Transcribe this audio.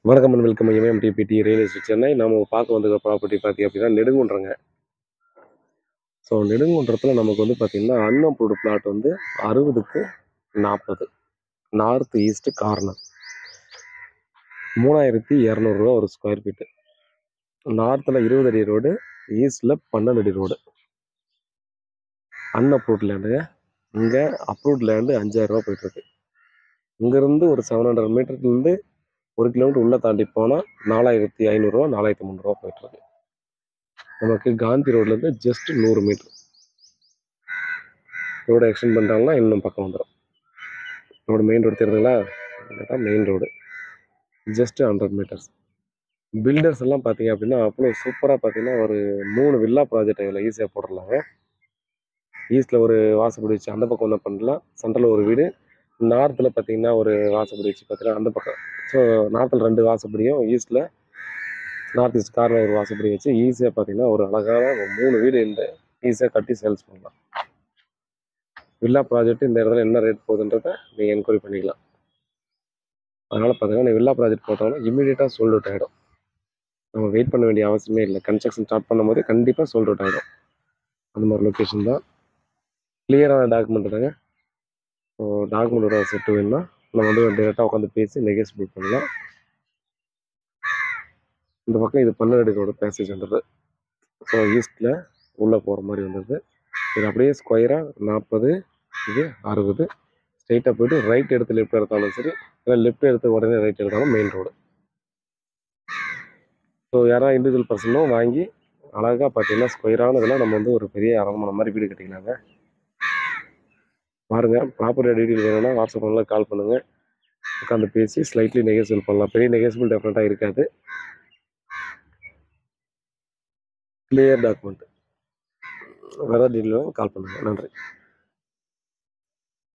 வணக்கம் and welcome MTBT real estate Chennai. நம்ம பார்க்க வந்திருக்க ப்ராப்பர்ட்டி பார்த்திங்க அப்படின்னா நெடுங்குன்றங்க. ஸோ நெடுங்குன்றத்தில் நமக்கு வந்து பார்த்திங்கன்னா அன்அப்ரூவ்டு பிளாட் வந்து 60க்கு 40 நார்த் ஈஸ்ட் கார்னர் 3200 ரூபா ஒரு ஸ்கொயர் ஃபீட்டு. நார்த்தில் 20 அடி ரோடு, ஈஸ்டில் 12 அடி ரோடு. அன்அப்ரூவ்டு லேண்டுங்க. இங்கே அப்ரூவ்டு லேண்டு 5000 ரூபா போயிட்டுருக்கு. இங்கேருந்து ஒரு 700 மீட்டர்லேருந்து 1 கிலோமீட்டர் உள்ளே தாண்டி போனால் 4500 ரூபா 4300 ரூபா போயிட்டுருக்கு. நமக்கு காந்தி ரோட்லேருந்து ஜஸ்ட் 100 மீட்டர் ரோடு எக்ஸ்டெண்ட் பண்ணிட்டாங்கன்னா இன்னும் பக்கம் வந்துடும். ரோடு மெயின் ரோடு தெரியுதுங்களா? இதுதான் main road. Just 100 metres. Builders எல்லாம் பார்த்தீங்க அப்படின்னா அவ்வளோ சூப்பராக பார்த்தீங்கன்னா ஒரு 3 வில்லா ப்ராஜெக்ட் இதில் ஈஸியாக போட்டுடலாங்க. ஈஸ்ட்டில் ஒரு வாசப்படி வச்சு அந்த பக்கம் ஒன்று பண்ணலாம். சென்ட்ரலில் ஒரு வீடு. நார்த்தில் பார்த்தீங்கன்னா ஒரு வாசப்படி வச்சு பார்த்தீங்கன்னா அந்த பக்கம். ஸோ நார்த்தில் 2 வாசப்படியும், ஈஸ்ட்டில் நார்த் ஈஸ்ட் காரில் ஒரு வாசப்படி வச்சு ஈஸியாக பார்த்தீங்கன்னா ஒரு அழகான 3 வீடு இந்த ஈஸியாக கட்டி சேல்ஸ் பண்ணலாம். வில்லா ப்ராஜெக்ட் இந்த இடத்துல என்ன ரேட் போகுதுன்றதை நீங்கள் என்கொயரி பண்ணிக்கலாம். அதனால் பார்த்தீங்கன்னா வில்லா ப்ராஜெக்ட் போட்டோம்னா இமீடியட்டாக சோல்ட் அவுட் ஆகிடும். நம்ம வெயிட் பண்ண வேண்டிய அவசியமே இல்லை. கன்ஸ்ட்ரக்ஷன் ஸ்டார்ட் பண்ணும்போது கண்டிப்பாக சோல்ட் அவுட் ஆகிடும். அந்த மாதிரி லொக்கேஷன் தான். கிளியரான டாக்குமெண்ட் தாங்க. ஸோ டாக்குமெண்ட்டோட செட்டு வேணும்னா நம்ம வந்து டேரெக்டாக உட்காந்து பேசி நெகோசியேட் பண்ணலாம். இந்த பக்கம் இது 12 அடி ரோடு பேசேஜ் வந்துடுது. ஸோ ஈஸ்ட்டில் உள்ளே போகிற மாதிரி வந்துடுது. இது அப்படியே ஸ்கொயராக 40, இது 60. ஸ்ட்ரைட்டாக போய்ட்டு ரைட் எடுத்து லெஃப்ட் எடுத்தாலும் சரி, இல்லை லெஃப்ட் எடுத்து உடனே ரைட் எடுத்தாலும் மெயின் ரோடு. ஸோ யாராவது இண்டிவிஜுவல் பர்சனும் வாங்கி அழகாக பார்த்தீங்கன்னா ஸ்கொயரானதெல்லாம் நம்ம வந்து ஒரு பெரிய அரண்மனை மாதிரி வீடு கட்டிக்கலாங்க. பாருங்கள், ப்ராப்பர்ட்டி டீட்டெயில் வேணும்னா வாட்ஸ்அப் பண்ணலாம், கால் பண்ணுங்கள். உட்காந்து பேசி ஸ்லைட்லி நெகோசியபிள் பண்ணலாம். பெரிய நெகோசியபிள் டெஃபினட்டாக இருக்காது. Clear document. வேறு டீட்டெயில் கால் பண்ணுங்கள். நன்றி.